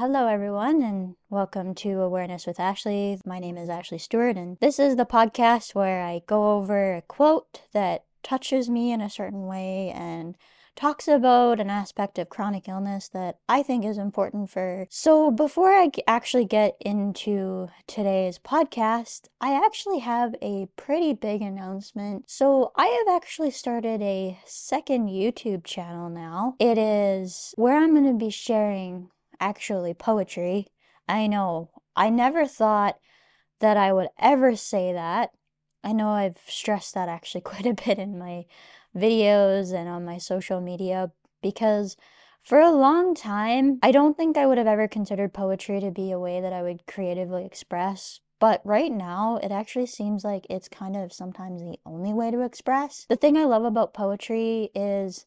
Hello, everyone, and welcome to Awareness with Ashley. My name is Ashley Stewart, and this is the podcast where I go over a quote that touches me in a certain way and talks about an aspect of chronic illness that I think is important for. So, before I actually get into today's podcast, I actually have a pretty big announcement. So, I have actually started a second YouTube channel now. It is where I'm going to be sharing actually poetry. I know, I never thought that I would ever say that. I know I've stressed that actually quite a bit in my videos and on my social media because for a long time, I don't think I would have ever considered poetry to be a way that I would creatively express. But right now, it actually seems like it's kind of sometimes the only way to express. The thing I love about poetry is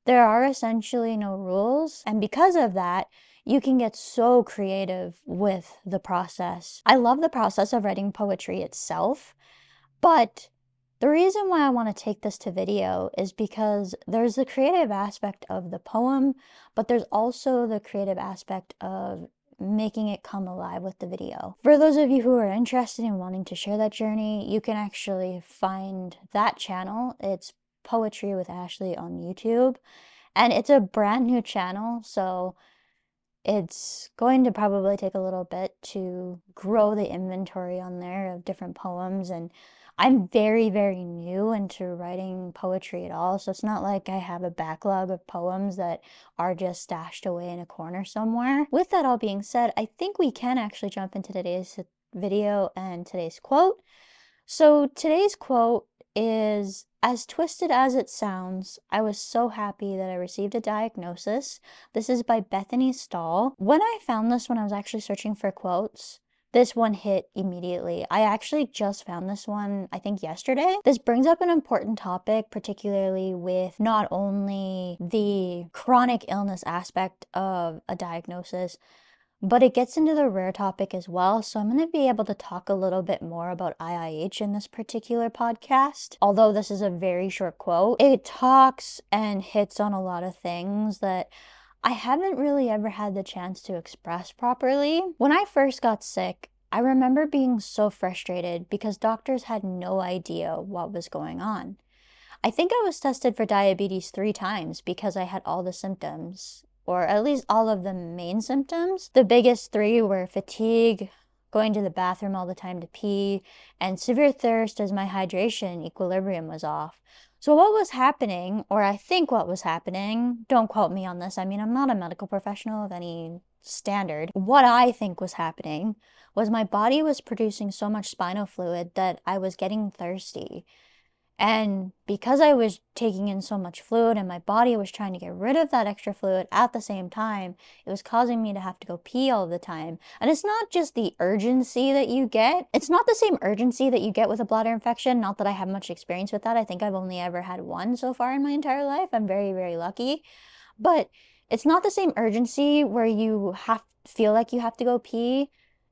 there are essentially no rules, and because of that, you can get so creative with the process. I love the process of writing poetry itself, but the reason why I want to take this to video is because there's the creative aspect of the poem, but there's also the creative aspect of making it come alive with the video. For those of you who are interested in wanting to share that journey, you can actually find that channel. It's Poetry with Ashley on YouTube, and it's a brand new channel, so it's going to probably take a little bit to grow the inventory on there of different poems, and I'm very, very new into writing poetry at all, so it's not like I have a backlog of poems that are just stashed away in a corner somewhere. With that all being said, I think we can actually jump into today's video and today's quote. So today's quote is, "As twisted as it sounds, I was so happy that I received a diagnosis." This is by Bethany Stahl. When I found this, when I was actually searching for quotes, this one hit immediately. I actually just found this one, I think yesterday. This brings up an important topic, particularly with not only the chronic illness aspect of a diagnosis, but it gets into the rare topic as well, so I'm going to be able to talk a little bit more about IIH in this particular podcast. Although this is a very short quote, it talks and hits on a lot of things that I haven't really ever had the chance to express properly. When I first got sick, I remember being so frustrated because doctors had no idea what was going on. I think I was tested for diabetes 3 times because I had all the symptoms, or at least all of the main symptoms. The biggest 3 were fatigue, going to the bathroom all the time to pee, and severe thirst as my hydration equilibrium was off. So what was happening, or I think what was happening, don't quote me on this, I mean, I'm not a medical professional of any standard. What I think was happening was my body was producing so much spinal fluid that I was getting thirsty. And because I was taking in so much fluid and my body was trying to get rid of that extra fluid at the same time, it was causing me to have to go pee all the time. And it's not just the urgency that you get. It's not the same urgency that you get with a bladder infection. Not that I have much experience with that. I think I've only ever had one so far in my entire life. I'm very, very lucky. But it's not the same urgency where you feel like you have to go pee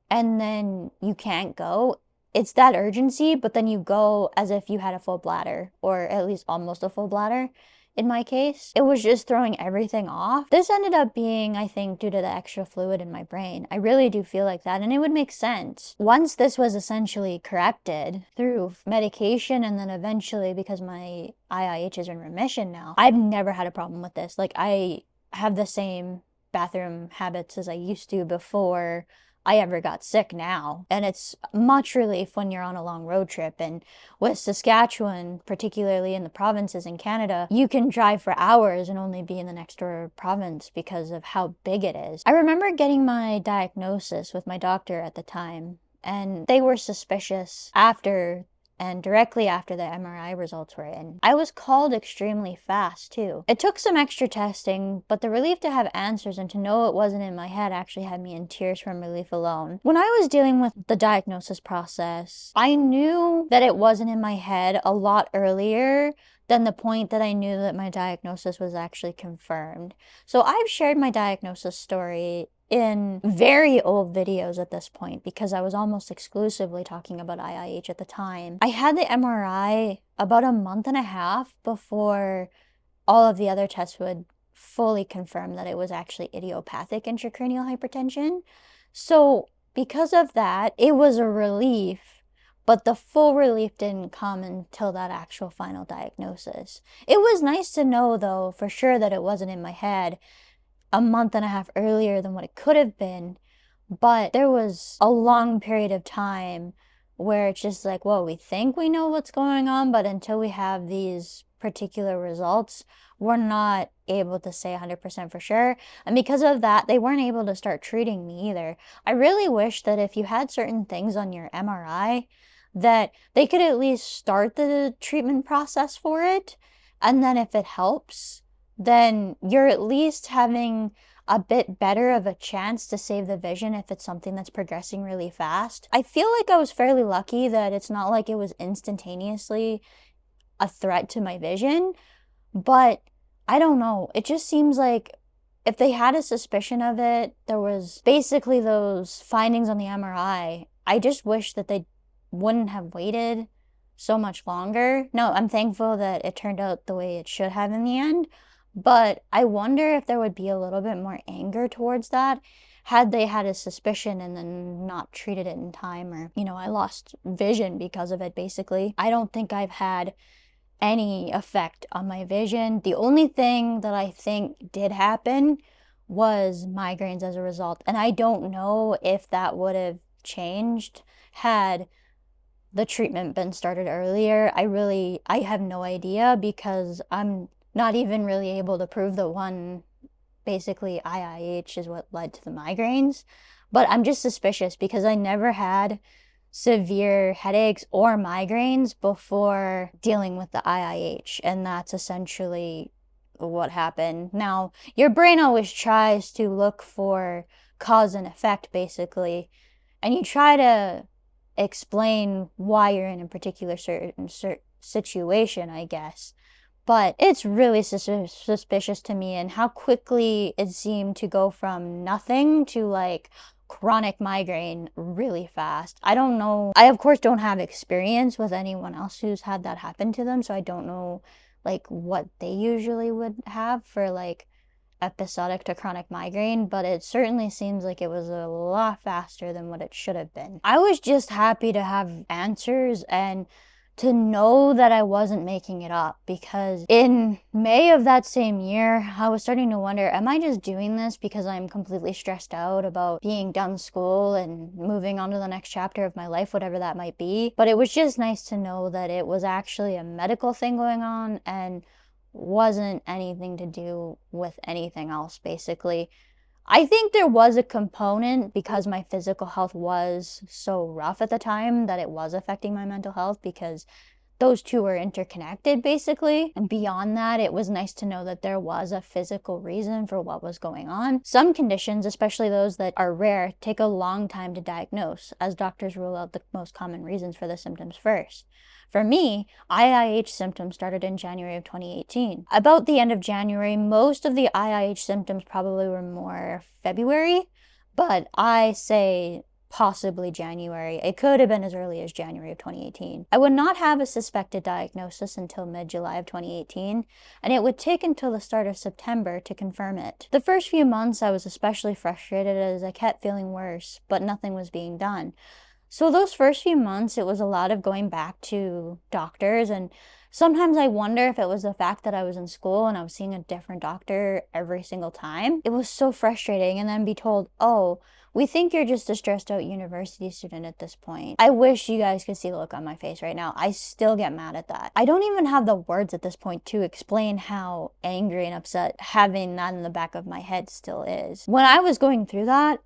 and then you can't go. It's that urgency, but then you go as if you had a full bladder, or at least almost a full bladder. In my case, it was just throwing everything off. This ended up being, I think, due to the extra fluid in my brain. I really do feel like that, and it would make sense. Once this was essentially corrected through medication, and then eventually, because my IIH is in remission now, I've never had a problem with this. Like, I have the same bathroom habits as I used to before I ever got sick now. And it's much relief when you're on a long road trip. And with Saskatchewan, particularly in the provinces in Canada, you can drive for hours and only be in the next door province because of how big it is. I remember getting my diagnosis with my doctor at the time, and they were suspicious after and directly after the MRI results were in. I was called extremely fast too. It took some extra testing, but the relief to have answers and to know it wasn't in my head actually had me in tears from relief alone. When I was dealing with the diagnosis process, I knew that it wasn't in my head a lot earlier than the point that I knew that my diagnosis was actually confirmed. So I've shared my diagnosis story in very old videos at this point because I was almost exclusively talking about IIH at the time. I had the MRI about a month and a half before all of the other tests would fully confirmed that it was actually idiopathic intracranial hypertension. So because of that, it was a relief, but the full relief didn't come until that actual final diagnosis. It was nice to know, though, for sure that it wasn't in my head a month and a half earlier than what it could have been. But there was a long period of time where it's just like, well, we think we know what's going on, but until we have these particular results, we're not able to say 100% for sure. And because of that, they weren't able to start treating me either. I really wish that if you had certain things on your MRI, that they could at least start the treatment process for it. And then if it helps, then you're at least having a bit better of a chance to save the vision if it's something that's progressing really fast. I feel like I was fairly lucky that it's not like it was instantaneously a threat to my vision, but I don't know. It just seems like if they had a suspicion of it, there was basically those findings on the MRI. I just wish that they wouldn't have waited so much longer. No, I'm thankful that it turned out the way it should have in the end. But I wonder if there would be a little bit more anger towards that had they had a suspicion and then not treated it in time, or, I lost vision because of it, basically. I don't think I've had any effect on my vision. The only thing that I think did happen was migraines as a result. And I don't know if that would have changed had the treatment been started earlier. I have no idea, because I'm not even really able to prove that one, basically IIH, is what led to the migraines. But I'm just suspicious because I never had severe headaches or migraines before dealing with the IIH, and that's essentially what happened. Now, your brain always tries to look for cause and effect, basically, and you try to explain why you're in a particular certain situation, I guess. But it's really suspicious to me, and how quickly it seemed to go from nothing to like chronic migraine really fast. I don't know. I, of course, don't have experience with anyone else who's had that happen to them, so I don't know like what they usually would have for like episodic to chronic migraine, but it certainly seems like it was a lot faster than what it should have been. I was just happy to have answers and to know that I wasn't making it up, because in May of that same year, I was starting to wonder, am I just doing this because I'm completely stressed out about being done school and moving on to the next chapter of my life, whatever that might be? But it was just nice to know that it was actually a medical thing going on and wasn't anything to do with anything else, basically. I think there was a component, because my physical health was so rough at the time, that it was affecting my mental health, because those two were interconnected, basically. And beyond that, it was nice to know that there was a physical reason for what was going on. Some conditions, especially those that are rare, take a long time to diagnose, as doctors rule out the most common reasons for the symptoms first. For me, IIH symptoms started in January of 2018. About the end of January, most of the IIH symptoms probably were more February, but I say possibly January. It could have been as early as January of 2018. I would not have a suspected diagnosis until mid-July of 2018, and it would take until the start of September to confirm it. The first few months I was especially frustrated, as I kept feeling worse, but nothing was being done. So those first few months, it was a lot of going back to doctors, and sometimes I wonder if it was the fact that I was in school and I was seeing a different doctor every single time. It was so frustrating, and then be told, oh, we think you're just a stressed out university student at this point. I wish you guys could see the look on my face right now. I still get mad at that. I don't even have the words at this point to explain how angry and upset having that in the back of my head still is. When I was going through that,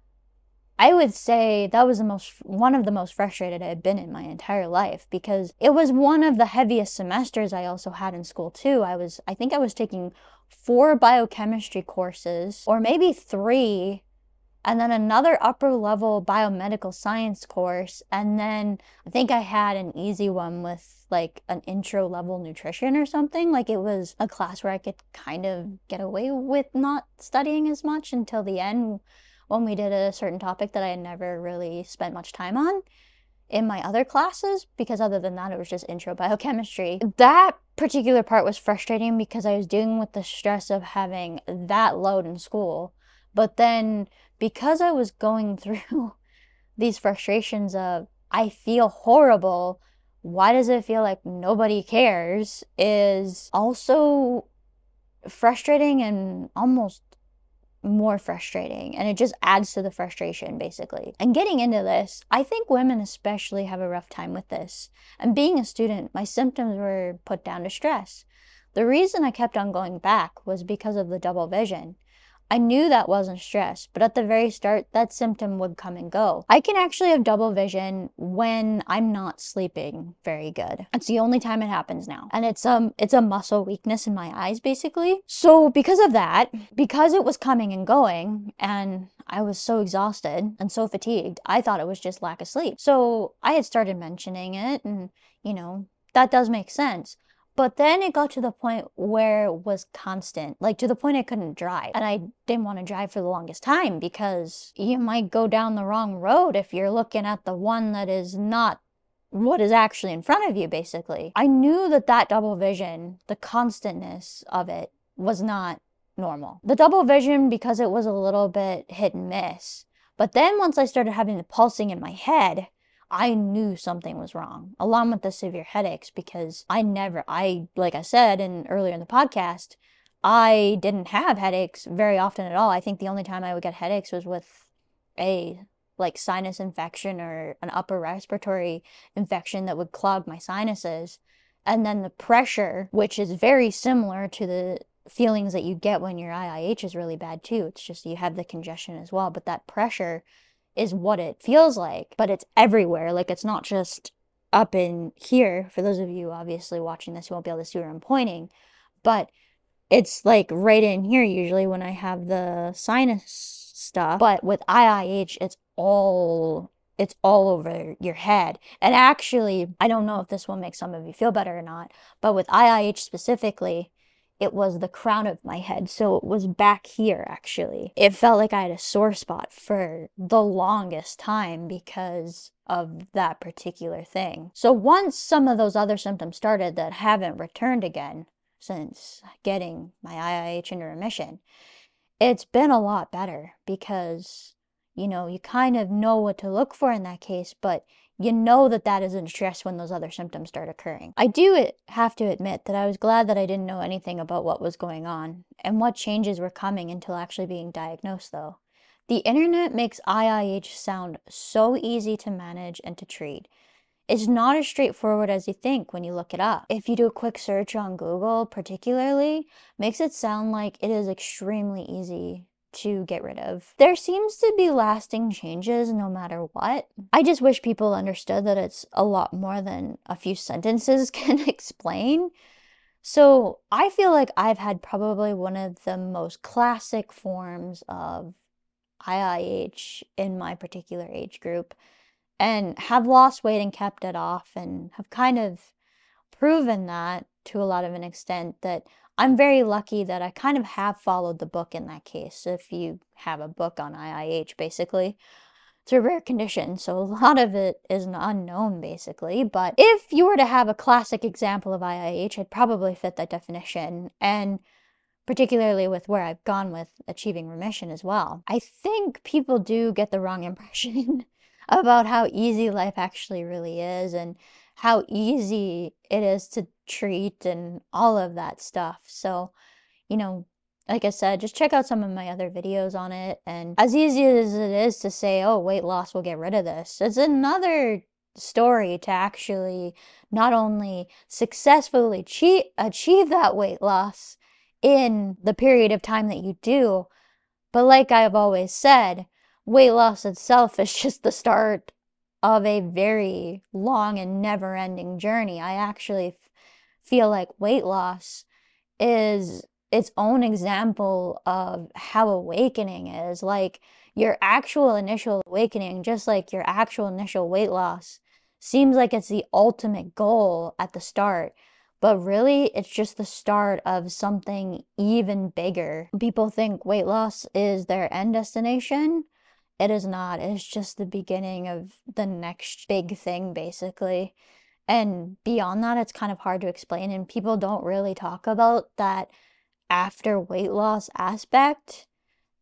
I would say that was one of the most frustrated I had been in my entire life, because it was one of the heaviest semesters I also had in school too. I think I was taking 4 biochemistry courses, or maybe 3, and then another upper level biomedical science course, and then I think I had an easy one with like an intro level nutrition or something. Like, it was a class where I could kind of get away with not studying as much until the end, when we did a certain topic that I had never really spent much time on. in my other classes, because other than that, it was just intro biochemistry. That particular part was frustrating because I was dealing with the stress of having that load in school. But then because I was going through these frustrations of, I feel horrible, why does it feel like nobody cares, is also frustrating and almost more frustrating, and it just adds to the frustration basically. And getting into this, I think women especially have a rough time with this. And being a student, my symptoms were put down to stress. The reason I kept on going back was because of the double vision. I knew that wasn't stress, but at the very start, that symptom would come and go. I can actually have double vision when I'm not sleeping very good. It's the only time it happens now. And it's a muscle weakness in my eyes, basically. So because of that, because it was coming and going, and I was so exhausted and so fatigued, I thought it was just lack of sleep. So I had started mentioning it, and, that does make sense. But then it got to the point where it was constant, like to the point I couldn't drive. And I didn't want to drive for the longest time because you might go down the wrong road if you're looking at the one that is not what is actually in front of you, basically. I knew that double vision, the constantness of it, was not normal. The double vision, because it was a little bit hit and miss. But then once I started having the pulsing in my head, I knew something was wrong, along with the severe headaches, because like I said earlier in the podcast, I didn't have headaches very often at all. I think the only time I would get headaches was with a sinus infection or an upper respiratory infection that would clog my sinuses. And then the pressure, which is very similar to the feelings that you get when your IIH is really bad too. It's just you have the congestion as well, but that pressure is what it feels like, but it's everywhere. Like, it's not just up in here. For those of you obviously watching this, you won't be able to see where I'm pointing, but it's like right in here usually when I have the sinus stuff. But with IIH, it's all over your head. And actually, I don't know if this will make some of you feel better or not, but with IIH specifically, it was the crown of my head. So it was back here, actually. It felt like I had a sore spot for the longest time because of that particular thing. So once some of those other symptoms started that haven't returned again since getting my IIH into remission, it's been a lot better because, you kind of know what to look for in that case, but you know that isn't stress when those other symptoms start occurring. I do have to admit that I was glad that I didn't know anything about what was going on and what changes were coming until actually being diagnosed, though. The internet makes IIH sound so easy to manage and to treat. It's not as straightforward as you think when you look it up. If you do a quick search on Google, particularly, makes it sound like it is extremely easy to get rid of. There seems to be lasting changes no matter what. I just wish people understood that it's a lot more than a few sentences can explain. So I feel like I've had probably one of the most classic forms of IIH in my particular age group, and have lost weight and kept it off, and have kind of proven that to a lot of an extent that I'm very lucky that I kind of have followed the book in that case. If you have a book on IIH, basically, it's a rare condition, so a lot of it is unknown, basically. But if you were to have a classic example of IIH, I'd probably fit that definition, and particularly with where I've gone with achieving remission as well. I think people do get the wrong impression about how easy life actually really is, and how easy it is to treat and all of that stuff. So, like I said, just check out some of my other videos on it. And as easy as it is to say, oh, weight loss will get rid of this, it's another story to actually not only successfully achieve that weight loss in the period of time that you do, but like I've always said, weight loss itself is just the start of a very long and never-ending journey. I actually feel like weight loss is its own example of how awakening is. Like, your actual initial awakening, just like your actual initial weight loss, seems like it's the ultimate goal at the start. But really, it's just the start of something even bigger. People think weight loss is their end destination, It is not. It's just the beginning of the next big thing, basically. And beyond that, it's kind of hard to explain, and people don't really talk about that after weight loss aspect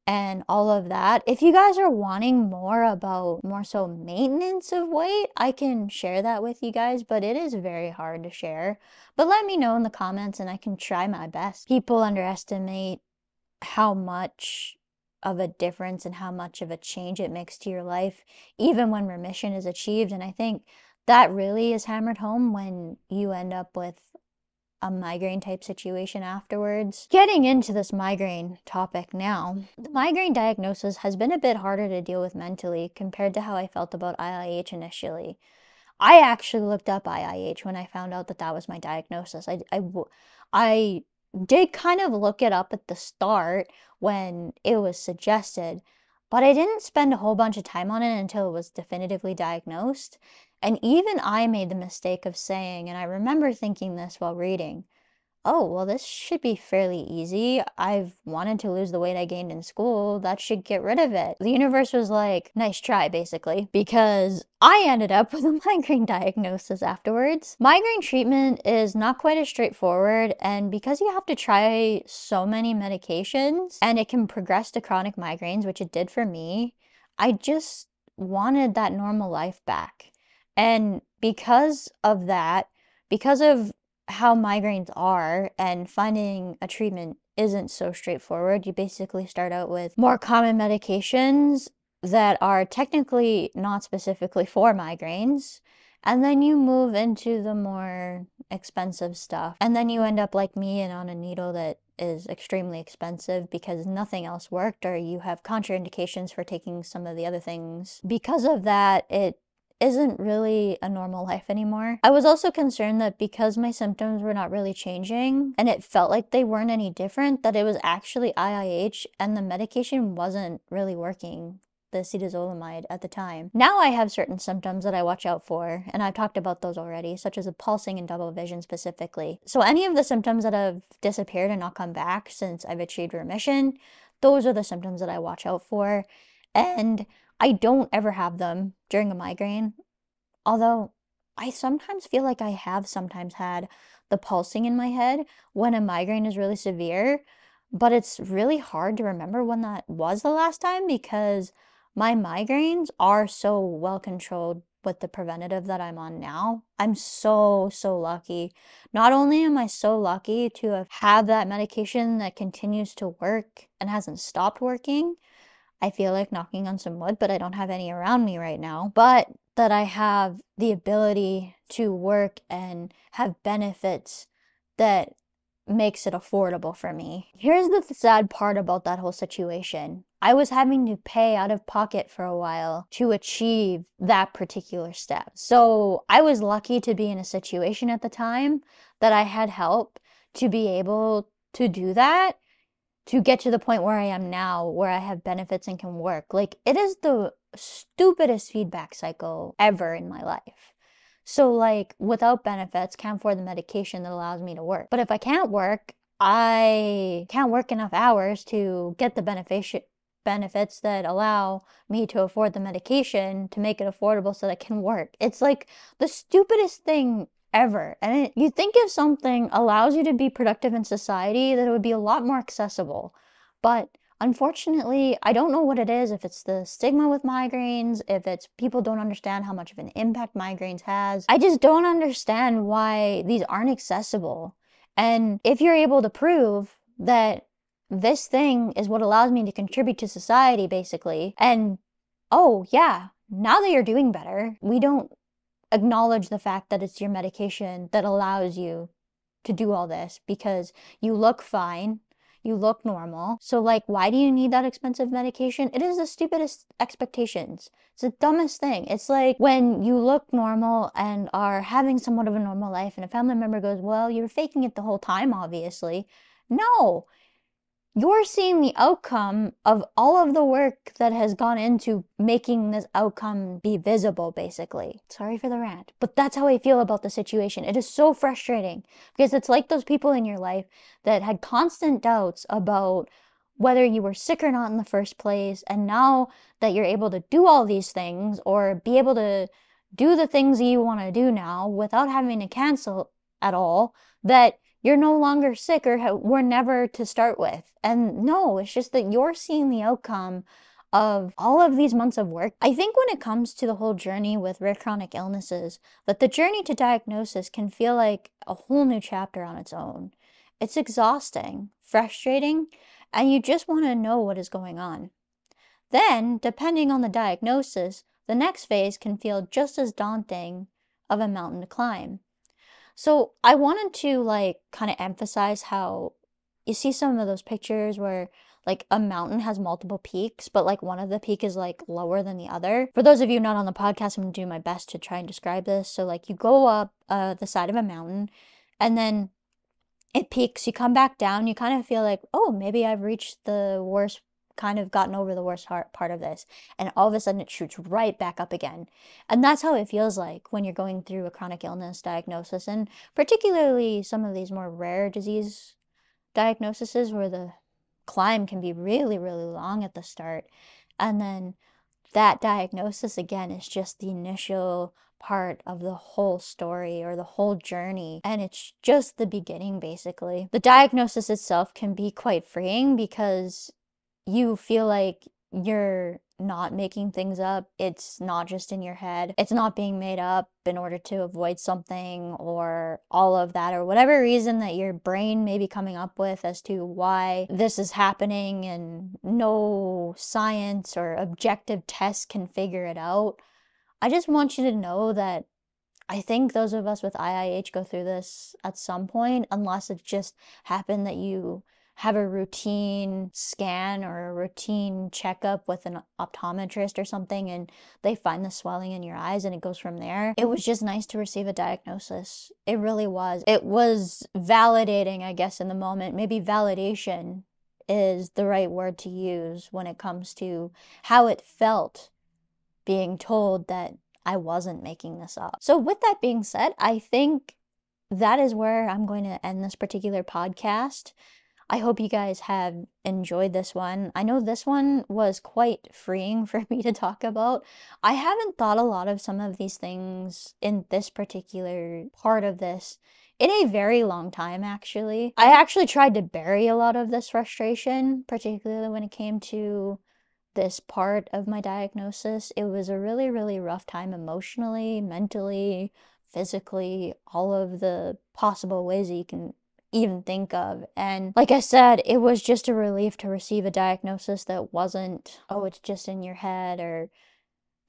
and all of that. If you guys are wanting more about more so maintenance of weight, I can share that with you guys, but it is very hard to share. But let me know in the comments and I can try my best. People underestimate how much of a difference and how much of a change it makes to your life, even when remission is achieved. And I think that really is hammered home when you end up with a migraine type situation afterwards. Getting into this migraine topic now, the migraine diagnosis has been a bit harder to deal with mentally compared to how I felt about IIH initially. I actually looked up IIH when I found out that that was my diagnosis. I did kind of look it up at the start when it was suggested, but I didn't spend a whole bunch of time on it until it was definitively diagnosed. And even I made the mistake of saying, and I remember thinking this while reading, oh, well, this should be fairly easy. I've wanted to lose the weight I gained in school. That should get rid of it. The universe was like, nice try, basically, because I ended up with a migraine diagnosis afterwards. Migraine treatment is not quite as straightforward, and because you have to try so many medications and it can progress to chronic migraines, which it did for me, I just wanted that normal life back. And because of that, because of how migraines are, and finding a treatment isn't so straightforward. You basically start out with more common medications that are technically not specifically for migraines, and then you move into the more expensive stuff. And then you end up like me and on a needle that is extremely expensive because nothing else worked, or you have contraindications for taking some of the other things. Because of that, it isn't really a normal life anymore. I was also concerned that because my symptoms were not really changing and it felt like they weren't any different, that it was actually IIH and the medication wasn't really working, the acetazolamide at the time. Now I have certain symptoms that I watch out for, and I've talked about those already, such as the pulsing and double vision specifically. So any of the symptoms that have disappeared and not come back since I've achieved remission, those are the symptoms that I watch out for. And I don't ever have them during a migraine, although I sometimes feel like I have sometimes had the pulsing in my head when a migraine is really severe, but it's really hard to remember when that was the last time because my migraines are so well controlled with the preventative that I'm on now. I'm so lucky. Not only am I so lucky to have had that medication that continues to work and hasn't stopped working, I feel like knocking on some wood, but I don't have any around me right now. But that I have the ability to work and have benefits that makes it affordable for me. Here's the sad part about that whole situation. I was having to pay out of pocket for a while to achieve that particular step. So I was lucky to be in a situation at the time that I had help to be able to do that, to get to the point where I am now, where I have benefits and can work. Like, it is the stupidest feedback cycle ever in my life. So, like, without benefits, can't afford the medication that allows me to work. But if I can't work, I can't work enough hours to get the benefits that allow me to afford the medication to make it affordable so that I can work. It's like the stupidest thing ever. And you'd think if something allows you to be productive in society, that it would be a lot more accessible. But unfortunately, I don't know what it is, if it's the stigma with migraines, if it's people don't understand how much of an impact migraines has. I just don't understand why these aren't accessible. And if you're able to prove that this thing is what allows me to contribute to society, basically, and oh yeah, now that you're doing better, we don't acknowledge the fact that it's your medication that allows you to do all this because you look fine, you look normal. So like, why do you need that expensive medication? It is the stupidest expectations. It's the dumbest thing. It's like when you look normal and are having somewhat of a normal life and a family member goes, well, you're faking it the whole time, obviously. No, you're seeing the outcome of all of the work that has gone into making this outcome be visible, basically. Sorry for the rant, but that's how I feel about the situation. It is so frustrating because it's like those people in your life that had constant doubts about whether you were sick or not in the first place. And now that you're able to do all these things or be able to do the things you want to do now without having to cancel at all, that you're no longer sick or were never to start with. And no, it's just that you're seeing the outcome of all of these months of work. I think when it comes to the whole journey with rare chronic illnesses, that the journey to diagnosis can feel like a whole new chapter on its own. It's exhausting, frustrating, and you just want to know what is going on. Then, depending on the diagnosis, the next phase can feel just as daunting of a mountain to climb. So I wanted to kind of emphasize how you see some of those pictures where a mountain has multiple peaks, but one of the peak is lower than the other. For those of you not on the podcast, I'm gonna do my best to try and describe this. So you go up the side of a mountain and then it peaks, you come back down, you kind of feel like, oh, maybe I've reached the worst, kind of gotten over the worst part of this. And all of a sudden it shoots right back up again. And that's how it feels like when you're going through a chronic illness diagnosis, and particularly some of these more rare disease diagnoses where the climb can be really, really long at the start. And then that diagnosis again is just the initial part of the whole story or the whole journey, and it's just the beginning basically. The diagnosis itself can be quite freeing because you feel like you're not making things up. It's not just in your head. It's not being made up in order to avoid something or all of that, or whatever reason that your brain may be coming up with as to why this is happening, and no science or objective test can figure it out. I just want you to know that I think those of us with IIH go through this at some point, unless it just happened that you have a routine scan or a routine checkup with an optometrist or something and they find the swelling in your eyes and it goes from there. It was just nice to receive a diagnosis. It really was. It was validating, I guess, in the moment. Maybe validation is the right word to use when it comes to how it felt being told that I wasn't making this up. So with that being said, I think that is where I'm going to end this particular podcast. I hope you guys have enjoyed this one. I know this one was quite freeing for me to talk about. I haven't thought a lot of some of these things in this particular part of this in a very long time, actually. I actually tried to bury a lot of this frustration, particularly when it came to this part of my diagnosis. It was a really, really rough time emotionally, mentally, physically, all of the possible ways that you can even think of. And like I said, it was just a relief to receive a diagnosis that wasn't, oh, it's just in your head, or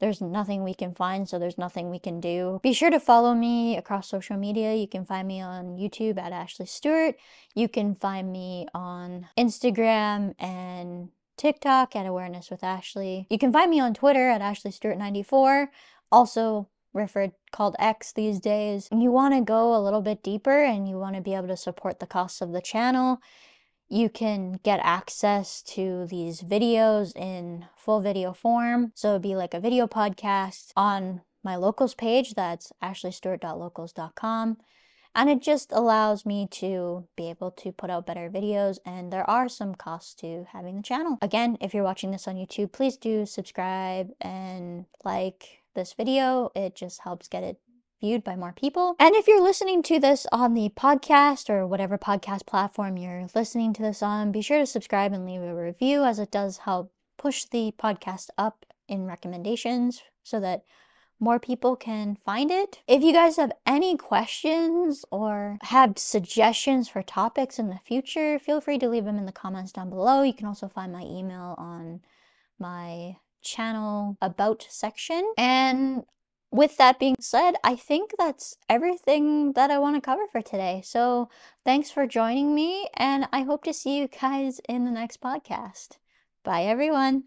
there's nothing we can find, so there's nothing we can do. Be sure to follow me across social media. You can find me on YouTube at Ashley Stewart. You can find me on Instagram and TikTok at Awareness with Ashley. You can find me on Twitter at AshleyStewart94, also called X these days. You want to go a little bit deeper and you want to be able to support the costs of the channel, you can get access to these videos in full video form. So it'd be like a video podcast on my locals page. That's ashleystewart.locals.com. And it just allows me to be able to put out better videos, and there are some costs to having the channel. Again, if you're watching this on YouTube, please do subscribe and like this video. It just helps get it viewed by more people. And if you're listening to this on the podcast or whatever podcast platform you're listening to this on, be sure to subscribe and leave a review, as it does help push the podcast up in recommendations so that more people can find it. If you guys have any questions or have suggestions for topics in the future, feel free to leave them in the comments down below. You can also find my email on my channel about section. And with that being said, I think that's everything that I want to cover for today. So thanks for joining me, and I hope to see you guys in the next podcast. Bye, everyone.